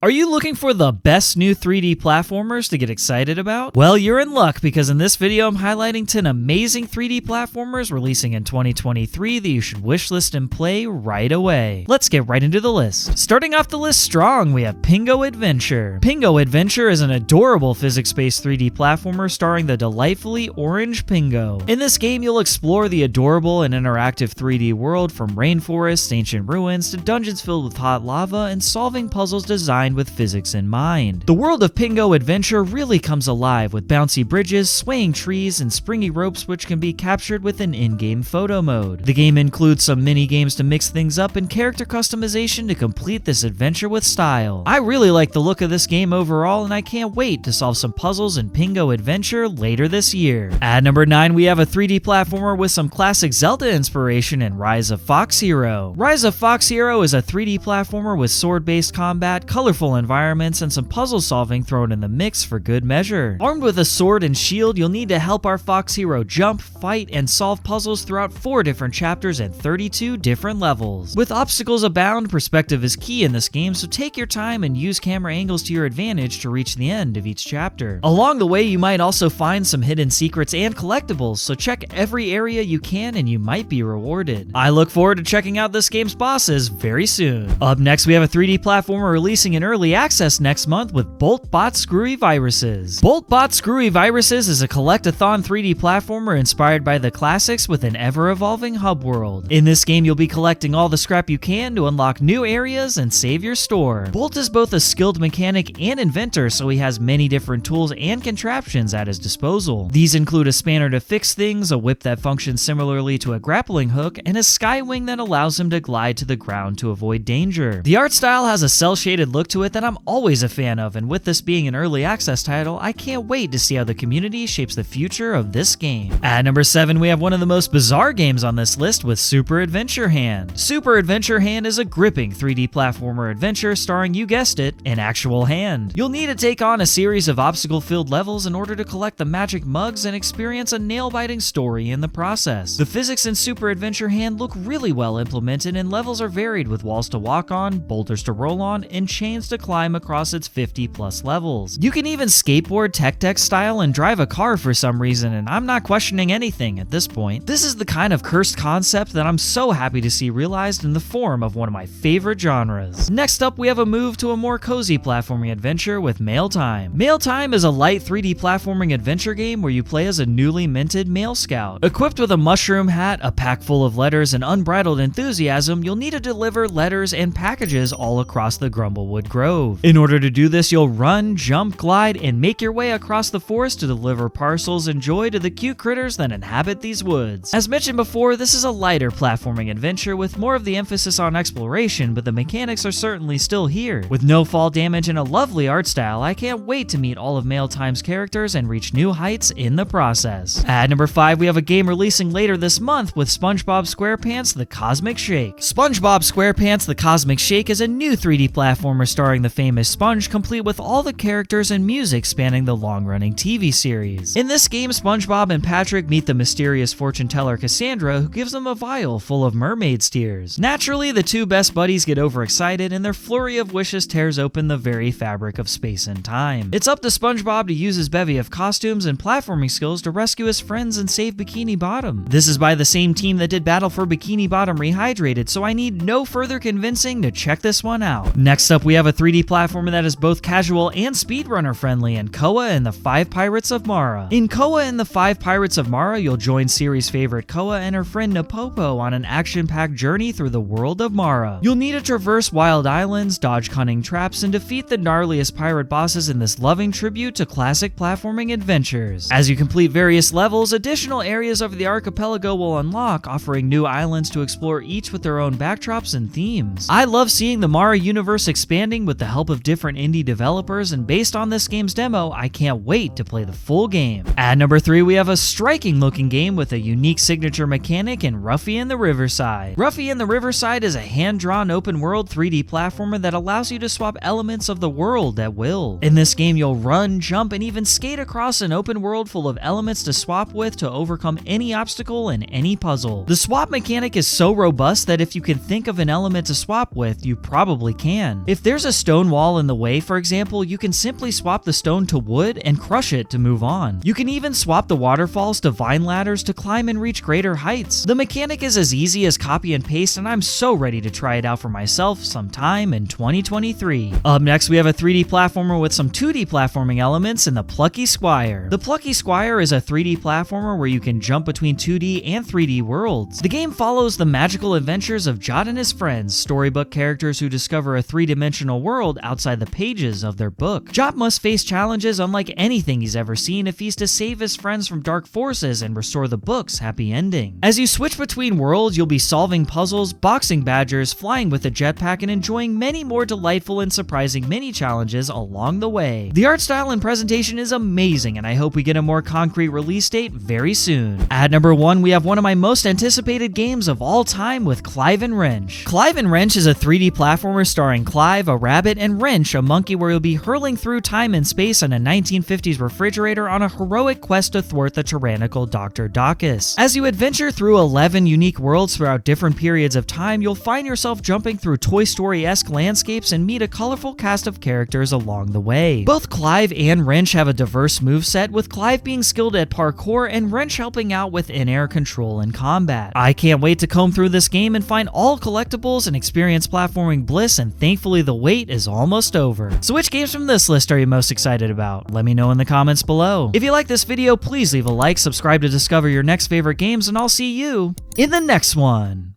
Are you looking for the best new 3D platformers to get excited about? Well, you're in luck because in this video I'm highlighting 10 amazing 3D platformers releasing in 2023 that you should wishlist and play right away. Let's get right into the list. Starting off the list strong, we have Pingo Adventure. Pingo Adventure is an adorable physics-based 3D platformer starring the delightfully orange Pingo. In this game, you'll explore the adorable and interactive 3D world from rainforests, ancient ruins, to dungeons filled with hot lava and solving puzzles designed with physics in mind. The world of Pingo Adventure really comes alive with bouncy bridges, swaying trees, and springy ropes which can be captured with an in-game photo mode. The game includes some mini games to mix things up and character customization to complete this adventure with style. I really like the look of this game overall, and I can't wait to solve some puzzles in Pingo Adventure later this year. At number 9, we have a 3D platformer with some classic Zelda inspiration in Rise of Fox Hero. Rise of Fox Hero is a 3D platformer with sword-based combat, colorful environments, and some puzzle solving thrown in the mix for good measure. Armed with a sword and shield, you'll need to help our Fox Hero jump, fight, and solve puzzles throughout 4 different chapters and 32 different levels. With obstacles abound, perspective is key in this game, so take your time and use camera angles to your advantage to reach the end of each chapter. Along the way, you might also find some hidden secrets and collectibles, so check every area you can and you might be rewarded. I look forward to checking out this game's bosses very soon. Up next, we have a 3D platformer releasing in early access next month with BoltBot Screwy Viruses. BoltBot Screwy Viruses is a collect-a-thon 3D platformer inspired by the classics with an ever-evolving hub world. In this game, you'll be collecting all the scrap you can to unlock new areas and save your store. Bolt is both a skilled mechanic and inventor, so he has many different tools and contraptions at his disposal. These include a spanner to fix things, a whip that functions similarly to a grappling hook, and a sky wing that allows him to glide to the ground to avoid danger. The art style has a cel-shaded look to it that I'm always a fan of, and with this being an early access title, I can't wait to see how the community shapes the future of this game. At number 7, we have one of the most bizarre games on this list with Super Adventure Hand. Super Adventure Hand is a gripping 3D platformer adventure starring, you guessed it, an actual hand. You'll need to take on a series of obstacle-filled levels in order to collect the magic mugs and experience a nail-biting story in the process. The physics in Super Adventure Hand look really well implemented, and levels are varied with walls to walk on, boulders to roll on, and chains to climb across its 50+ levels. You can even skateboard tech style and drive a car for some reason, and I'm not questioning anything at this point. This is the kind of cursed concept that I'm so happy to see realized in the form of one of my favorite genres. Next up, we have a move to a more cozy platforming adventure with Mail Time. Mail Time is a light 3D platforming adventure game where you play as a newly minted Mail Scout. Equipped with a mushroom hat, a pack full of letters, and unbridled enthusiasm, you'll need to deliver letters and packages all across the Grumblewood Grove. In order to do this, you'll run, jump, glide, and make your way across the forest to deliver parcels and joy to the cute critters that inhabit these woods. As mentioned before, this is a lighter platforming adventure with more of the emphasis on exploration, but the mechanics are certainly still here. With no fall damage and a lovely art style, I can't wait to meet all of Mail Time's characters and reach new heights in the process. At number 5, we have a game releasing later this month with Spongebob Squarepants The Cosmic Shake. Spongebob Squarepants The Cosmic Shake is a new 3D platformer starring the famous Sponge, complete with all the characters and music spanning the long-running TV series. In this game, SpongeBob and Patrick meet the mysterious fortune teller Cassandra, who gives them a vial full of mermaid's tears. Naturally, the two best buddies get overexcited, and their flurry of wishes tears open the very fabric of space and time. It's up to SpongeBob to use his bevy of costumes and platforming skills to rescue his friends and save Bikini Bottom. This is by the same team that did Battle for Bikini Bottom Rehydrated, so I need no further convincing to check this one out. Next up, we have a 3D platformer that is both casual and speedrunner friendly in Koa and the 5 Pirates of Mara. In Koa and the 5 Pirates of Mara, you'll join series favorite Koa and her friend Napopo on an action-packed journey through the world of Mara. You'll need to traverse wild islands, dodge cunning traps, and defeat the gnarliest pirate bosses in this loving tribute to classic platforming adventures. As you complete various levels, additional areas of the archipelago will unlock, offering new islands to explore, each with their own backdrops and themes. I love seeing the Mara universe expanding with the help of different indie developers, and based on this game's demo, I can't wait to play the full game. At number 3, we have a striking looking game with a unique signature mechanic in Ruffy and the Riverside. Ruffy and the Riverside is a hand-drawn open-world 3D platformer that allows you to swap elements of the world at will. In this game, you'll run, jump, and even skate across an open world full of elements to swap with to overcome any obstacle and any puzzle. The swap mechanic is so robust that if you can think of an element to swap with, you probably can. If there's there's a stone wall in the way, for example, you can simply swap the stone to wood and crush it to move on. You can even swap the waterfalls to vine ladders to climb and reach greater heights. The mechanic is as easy as copy and paste, and I'm so ready to try it out for myself sometime in 2023. Up next, we have a 3D platformer with some 2D platforming elements in the Plucky Squire. The Plucky Squire is a 3D platformer where you can jump between 2D and 3D worlds. The game follows the magical adventures of Jot and his friends, storybook characters who discover a three-dimensional world outside the pages of their book. Jot must face challenges unlike anything he's ever seen if he's to save his friends from dark forces and restore the book's happy ending. As you switch between worlds, you'll be solving puzzles, boxing badgers, flying with a jetpack, and enjoying many more delightful and surprising mini challenges along the way. The art style and presentation is amazing, and I hope we get a more concrete release date very soon. At number 1, we have one of my most anticipated games of all time with Cliven Wrench. Cliven Wrench is a 3D platformer starring Clive, a rabbit, and Wrench, a monkey, where you'll be hurling through time and space in a 1950s refrigerator on a heroic quest to thwart the tyrannical Dr. Dacus. As you adventure through 11 unique worlds throughout different periods of time, you'll find yourself jumping through Toy Story-esque landscapes and meet a colorful cast of characters along the way. Both Clive and Wrench have a diverse moveset, with Clive being skilled at parkour and Wrench helping out with in-air control and combat. I can't wait to comb through this game and find all collectibles and experience platforming bliss, and thankfully the wait is almost over. So which games from this list are you most excited about? Let me know in the comments below. If you like this video, please leave a like, subscribe to discover your next favorite games, and I'll see you in the next one.